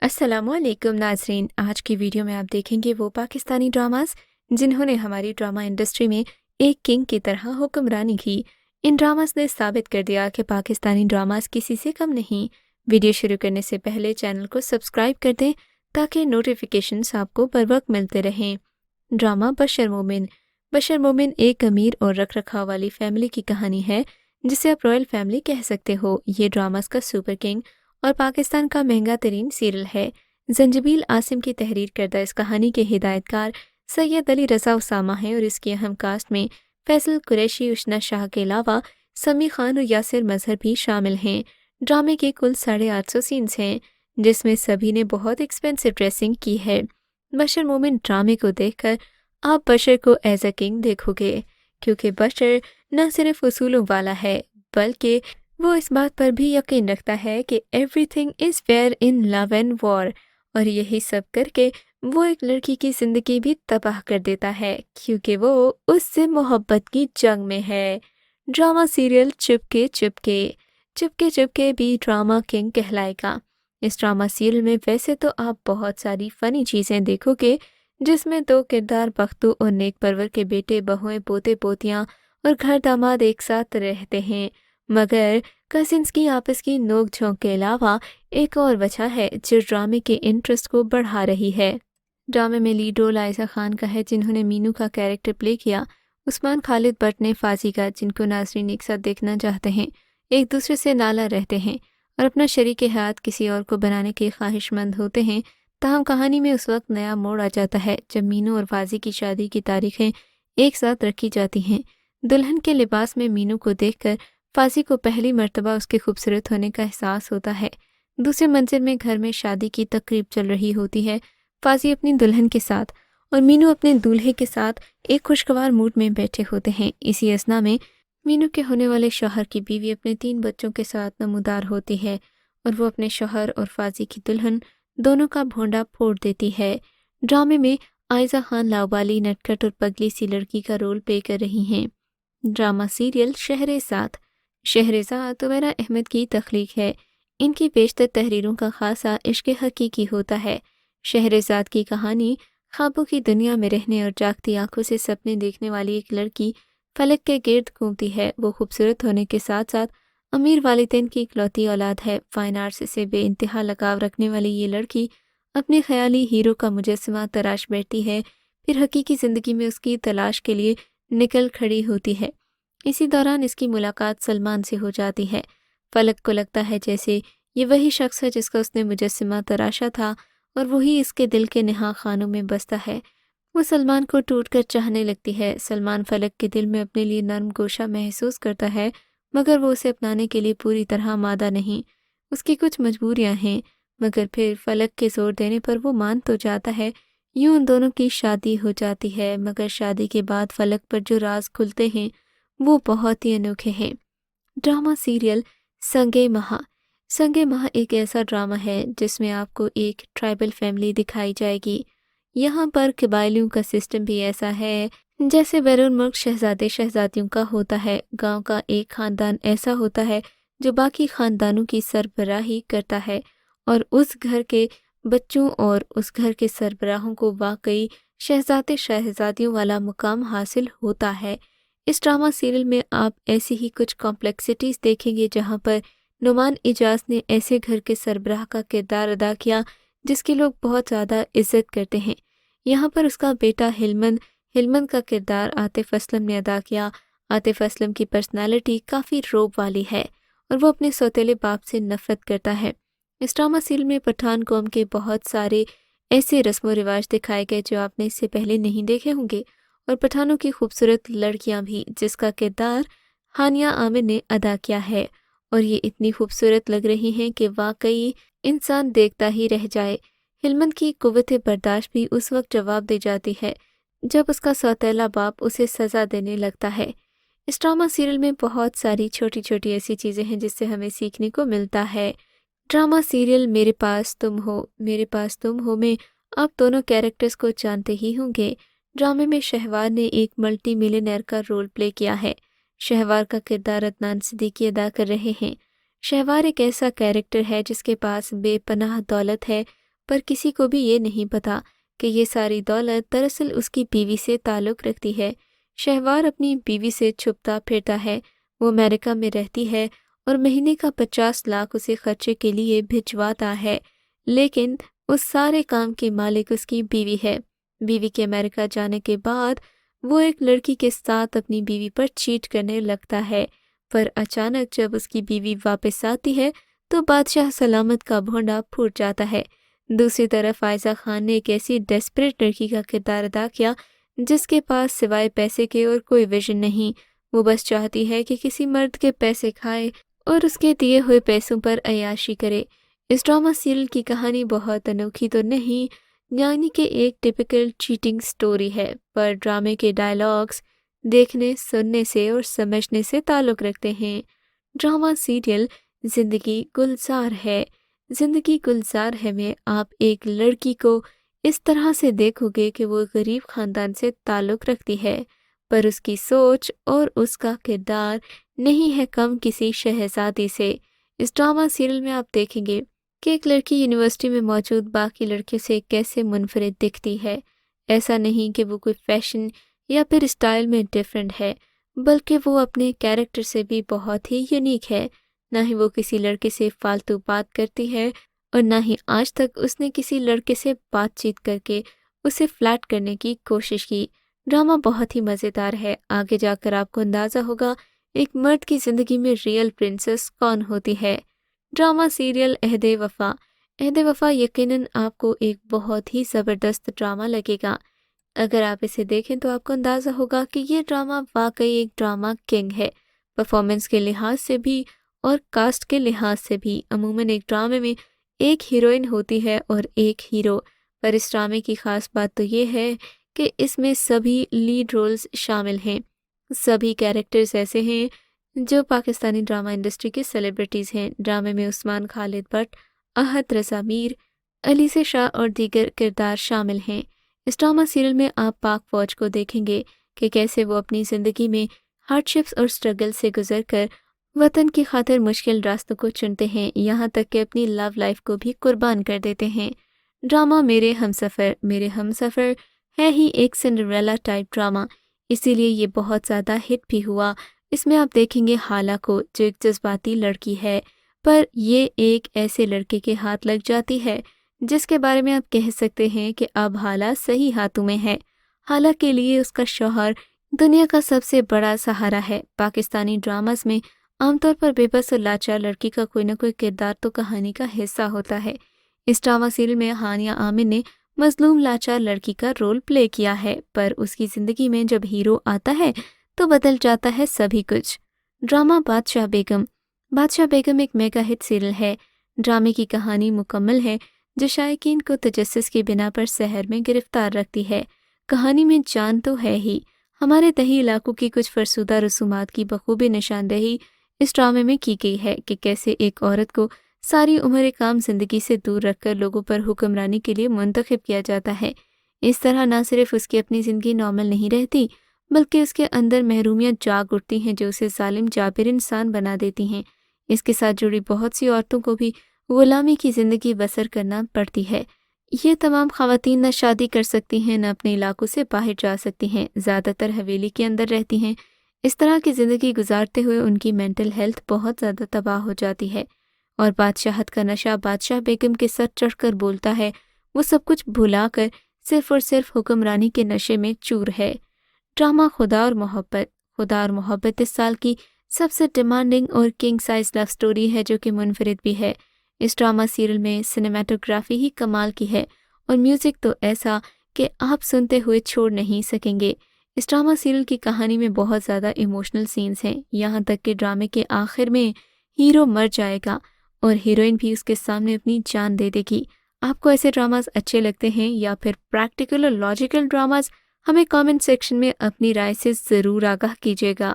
अस्सलाम वालेकुम नाजरीन। आज की वीडियो में आप देखेंगे वो पाकिस्तानी ड्रामास जिन्होंने हमारी ड्रामा इंडस्ट्री में एक किंग की तरह हुक्मरानी की। इन ड्रामास ने साबित कर दिया कि पाकिस्तानी ड्रामास किसी से कम नहीं। वीडियो शुरू करने से पहले चैनल को सब्सक्राइब कर दें ताकि नोटिफिकेशंस आपको बर वक्त मिलते रहें। ड्रामा बशर मोमिन। बशर मोमिन एक अमीर और रख रखाव वाली फैमिली की कहानी है जिसे आप रॉयल फैमिली कह सकते हो। ये ड्रामास का सुपर किंग और पाकिस्तान का महंगा तरीन सीरियल है। जंजबील आसिम की तहरीर करदा इस कहानी के हिदायतकार सैयद अली रज़ा उसामा हैं और इसकी अहम कास्ट में फैसल कुरैशी, उशना शाह के अलावा समी खान और यासिर मजहर भी शामिल हैं। ड्रामे के कुल 850 सीन्स हैं जिसमें सभी ने बहुत एक्सपेंसिव ड्रेसिंग की है। बशर मोमिन ड्रामे को देखकर आप बशर को एज अ किंग देखोगे क्योंकि बशर न सिर्फ उसूलों वाला है बल्कि वो इस बात पर भी यकीन रखता है कि everything is fair in love and war, और यही सब करके वो एक लड़की की ज़िंदगी भी तबाह कर देता है क्योंकि वो उससे मोहब्बत की जंग में है। Drama serial Chupke Chupke. चुपके चुपके भी ड्रामा किंग कहलाएगा। इस ड्रामा सीरियल में वैसे तो आप बहुत सारी फ़नी चीज़ें देखोगे जिसमें दो किरदार बख्तू और नेक परवर के बेटे, बहुएं, पोते पोतियाँ और घर दामाद एक साथ रहते हैं, मगर कजिन्स की आपस की नोक झोंक के अलावा एक और वजह है जो ड्रामे के इंटरेस्ट को बढ़ा रही है। ड्रामे में लीड रोल आयशा खान का है जिन्होंने मीनू का कैरेक्टर प्ले किया। उस्मान खालिद भट्ट ने फाजी का, जिनको नाज़रीन एक साथ देखना चाहते हैं, एक दूसरे से नाला रहते हैं और अपना शरीक हयात किसी और को बनाने के ख्वाहिशमंद होते हैं। ताहम कहानी में उस वक्त नया मोड़ आ जाता है जब मीनू और फाजी की शादी की तारीखें एक साथ रखी जाती हैं। दुल्हन के लिबास में मीनू को देखकर फाजी को पहली मर्तबा उसके खूबसूरत होने का एहसास होता है। दूसरे मंजिल में घर में शादी की तकरीब चल रही होती है। फाजी अपनी दुल्हन के साथ और मीनू अपने दूल्हे के साथ एक खुशगवार मूड में बैठे होते हैं। इसी असना में मीनू के होने वाले शौहर की बीवी अपने 3 बच्चों के साथ नमूदार होती है और वो अपने शौहर और फाजी की दुल्हन दोनों का भोंडा फोड़ देती है। ड्रामे में आयशा खान लाउबाली, नटखट और पगली सी लड़की का रोल प्ले कर रही हैं। Drama serial Shehrzad. शहरेज़ाद उमैरा अहमद की तख्लीक है। इनकी बेशतर तहरीरों का खासा इश्क हकीकी होता है। शहरेज़ाद की कहानी ख्वाबों की दुनिया में रहने और जागती आंखों से सपने देखने वाली एक लड़की फलक के गिर्द घूमती है। वो खूबसूरत होने के साथ साथ अमीर वालिदैन की इकलौती औलाद है। फाइन आर्ट्स से बेइंतहा लगाव रखने वाली ये लड़की अपने ख्याली हीरो का मुजस्समा तराश बैठती है, फिर हकीकी ज़िंदगी में उसकी तलाश के लिए निकल खड़ी होती है। इसी दौरान इसकी मुलाकात सलमान से हो जाती है। फलक को लगता है जैसे ये वही शख्स है जिसका उसने मुजस्समा तराशा था और वही इसके दिल के नेहा खानों में बसता है। वो सलमान को टूटकर चाहने लगती है। सलमान फलक के दिल में अपने लिए नर्म गोशा महसूस करता है, मगर वो उसे अपनाने के लिए पूरी तरह आमादा नहीं। उसकी कुछ मजबूरियां हैं, मगर फिर फलक के जोर देने पर वो मान तो जाता है। यूं उन दोनों की शादी हो जाती है, मगर शादी के बाद फलक पर जो राज खुलते हैं वो बहुत ही अनोखे हैं। ड्रामा सीरियल संगे महा। संगे महा एक ऐसा ड्रामा है जिसमें आपको एक ट्राइबल फैमिली दिखाई जाएगी। यहाँ पर कबायलियों का सिस्टम भी ऐसा है जैसे बैरून मुल्क शहजादे शहजादियों का होता है। गांव का एक खानदान ऐसा होता है जो बाकी खानदानों की सरबराही करता है और उस घर के बच्चों और उस घर के सरबराहों को वाकई शहजादे शहजादियों वाला मुकाम हासिल होता है। इस ड्रामा सीरियल में आप ऐसी ही कुछ कॉम्प्लेक्सिटीज़ देखेंगे जहाँ पर नुमान इजाज़ ने ऐसे घर के सरबराह का किरदार अदा किया जिसकी लोग बहुत ज़्यादा इज्जत करते हैं। यहाँ पर उसका बेटा हिलमंद का किरदार आतिफ असलम ने अदा किया। आतिफ असलम की पर्सनालिटी काफ़ी रोब वाली है और वो अपने सौतेले बाप से नफरत करता है। इस ड्रामा सीरियल में पठान कौम के बहुत सारे ऐसे रस्म व रिवाज दिखाए गए जो आपने इससे पहले नहीं देखे होंगे, और पठानों की खूबसूरत लड़कियां भी जिसका किरदार हानिया आमिर ने अदा किया है, और ये इतनी खूबसूरत लग रही हैं कि वाकई इंसान देखता ही रह जाए। हिलमंद की कुव्वत बर्दाश्त भी उस वक्त जवाब दे जाती है जब उसका सौतेला बाप उसे सज़ा देने लगता है। इस ड्रामा सीरियल में बहुत सारी छोटी छोटी ऐसी चीज़ें हैं जिससे हमें सीखने को मिलता है। ड्रामा सीरियल मेरे पास तुम हो में आप दोनों कैरेक्टर्स को जानते ही होंगे। ड्रामे में शहवार ने एक मल्टी मिलियनेयर का रोल प्ले किया है। शहवार का किरदार अदनान सिद्दीकी अदा कर रहे हैं। शहवार एक ऐसा कैरेक्टर है जिसके पास बेपनाह दौलत है پر کسی کو بھی یہ نہیں پتا کہ یہ ساری دولت دراصل اس کی بیوی سے تعلق رکھتی ہے۔ شہوار اپنی بیوی سے چھپتا پھرتا ہے، وہ امریکہ میں رہتی ہے اور مہینے کا 50 لاکھ اسے خرچے کے لیے بھجواتا ہے، لیکن اس سارے کام کی مالک اس کی بیوی ہے۔ بیوی کے امریکہ جانے کے بعد وہ ایک لڑکی کے ساتھ اپنی بیوی پر چیٹ کرنے لگتا ہے، پر اچانک جب اس کی بیوی واپس آتی ہے تو بادشاہ سلامت کا بھونڈا پھوٹ جاتا ہے۔ دوسری طرف عائزہ خان نے ایک ایسی ڈیسپریٹ لڑکی کا کردار ادا کیا جس کے پاس سوائے پیسے کے اور کوئی ویژن نہیں۔ وہ بس چاہتی ہے کہ کسی مرد کے پیسے کھائے اور اس کے دیے ہوئے پیسوں پر عیاشی کرے۔ اس ڈرامہ سیریل کی کہانی بہت انوکھی تو نہیں، یعنی کہ ایک ٹپیکل چیٹنگ سٹوری ہے، پر ڈرامے کے ڈائلاگز دیکھنے، سننے سے اور سمجھنے سے تعلق رکھتے ہیں۔ ڈرامہ سیریل زندگی گلزار ہے۔ زندگی گلزار ہے میں آپ ایک لڑکی کو اس طرح سے دیکھو گے کہ وہ غریب خاندان سے تعلق رکھتی ہے، پر اس کی سوچ اور اس کا کردار نہیں ہے کم کسی شہزادی سے۔ اس ڈرامہ سیریل میں آپ دیکھیں گے کہ ایک لڑکی یونیورسٹی میں موجود باقی لڑکیوں سے کیسے منفرد دکھتی ہے۔ ایسا نہیں کہ وہ کوئی فیشن یا پھر اسٹائل میں ڈیفرنٹ ہے، بلکہ وہ اپنے کیریکٹر سے بھی بہت ہی یونیک ہے۔ نہ ہی وہ کسی لڑکے سے فالتو بات کرتی ہے اور نہ ہی آج تک اس نے کسی لڑکے سے بات چیت کر کے اسے فلیرٹ کرنے کی کوشش کی۔ ڈرامہ بہت ہی مزیدار ہے۔ آگے جا کر آپ کو اندازہ ہوگا ایک مرد کی زندگی میں ریئل پرنسس کون ہوتی ہے۔ ڈرامہ سیریل عہد وفا۔ عہد وفا یقیناً آپ کو ایک بہت ہی زبردست ڈرامہ لگے گا۔ اگر آپ اسے دیکھیں تو آپ کو اندازہ ہوگا کہ یہ ڈرامہ واقعی ایک ڈرامہ کنگ ہے، پرفارمنس کے لحاظ سے بھی اور کاسٹ کے لحاظ سے بھی۔ عموماً ایک ڈرامے میں ایک ہیروئن ہوتی ہے اور ایک ہیرو، پر اس ڈرامے کی خاص بات تو یہ ہے کہ اس میں سبھی لیڈ رولز شامل ہیں۔ سبھی کیریکٹرز ایسے ہیں جو پاکستانی ڈرامہ انڈسٹری کے سیلیبریٹیز ہیں۔ ڈرامے میں عثمان خالد بٹ، احد رضا میر، علیزہ شاہ اور دیگر کردار شامل ہیں۔ اس ڈرامہ سیریل میں آپ پاک فوج کو دیکھیں گے کہ کیسے وہ اپنی زندگی میں ہارڈشپس اور سٹرگل سے گزر کر وطن کی خاطر مشکل راستوں کو چنتے ہیں، یہاں تک کہ اپنی لو لائف کو بھی قربان کر دیتے ہیں۔ ڈرامہ میرے ہمسفر ہے ہی ایک سنڈریلا ٹائپ ڈرامہ، اسی لیے یہ بہت زیادہ ہٹ بھی ہوا۔ اس میں آپ دیکھیں گے حالہ کو، جو ایک جذباتی لڑکی ہے، پر یہ ایک ایسے لڑکے کے ہاتھ لگ جاتی ہے جس کے بارے میں آپ کہہ سکتے ہیں کہ اب حالہ صحیح ہاتھوں میں ہے۔ حالہ کے لیے اس کا شوہر دنیا کا سب سے بڑا سہارا ہے۔ پاکستانی ڈراماز میں عام طور پر بے بس اور لاچار لڑکی کا کوئی نہ کوئی کردار تو کہانی کا حصہ ہوتا ہے۔ اس ڈرامہ سیریل میں ہانیہ عامر نے مظلوم لاچار لڑکی کا رول پلے کیا ہے، پر اس کی زندگی میں جب ہیرو آتا ہے تو بدل جاتا ہے سبھی کچھ۔ ڈرامہ بادشاہ بیگم۔ بادشاہ بیگم ایک میگا ہٹ سیریل ہے۔ ڈرامے کی کہانی مکمل ہے جو شائقین کو تجسس کی بنا پر سحر میں گرفتار رکھتی ہے۔ کہانی میں جان تو ہے ہی، ہمارے دیہی علاقوں کی کچھ فرسودہ رسومات کی بخوبی نشاندہی اس ڈرامے میں کی گئی ہے کہ کیسے ایک عورت کو ساری عمر کام زندگی سے دور رکھ کر لوگوں پر حکمرانی کے لیے منتخب کیا جاتا ہے۔ اس طرح نہ صرف اس کی اپنی زندگی نارمل نہیں رہتی، بلکہ اس کے اندر محرومیت جاگ اٹھتی ہیں جو اسے ظالم جابر انسان بنا دیتی ہیں۔ اس کے ساتھ جڑی بہت سی عورتوں کو بھی غلامی کی زندگی بسر کرنا پڑتی ہے۔ یہ تمام خواتین نہ شادی کر سکتی ہیں، نہ اپنے علاقوں سے باہر جا سکتی ہیں، زیادہ تر حویلی کے اندر رہتی ہیں۔ اس طرح کی زندگی گزارتے ہوئے ان کی مینٹل ہیلتھ بہت زیادہ تباہ ہو جاتی ہے، اور بادشاہت کا نشہ بادشاہ بیگم کے سر چڑھ کر بولتا ہے۔ وہ سب کچھ بھلا کر صرف اور صرف حکمرانی کے نشے میں چور ہے۔ ڈرامہ خدا اور محبت۔ خدا اور محبت اس سال کی سب سے ڈیمانڈنگ اور کنگ سائز لو سٹوری ہے جو کہ منفرد بھی ہے۔ اس ڈرامہ سیریل میں سنیمیٹوگرافی ہی کمال کی ہے اور میوزک تو ایسا کہ آپ سنتے ہوئے چھوڑ نہیں سکیں گے۔ اس ڈرامہ سیریل کی کہانی میں بہت زیادہ ایموشنل سینز ہیں، یہاں تک کہ ڈرامے کے آخر میں ہیرو مر جائے گا اور ہیروئن بھی اس کے سامنے اپنی جان دے دے گی۔ آپ کو ایسے ڈراماز اچھے لگتے ہیں یا پھر پریکٹیکل اور لاجیکل ڈراماز؟ ہمیں کامنٹ سیکشن میں اپنی رائے سے ضرور آگاہ کیجیے گا۔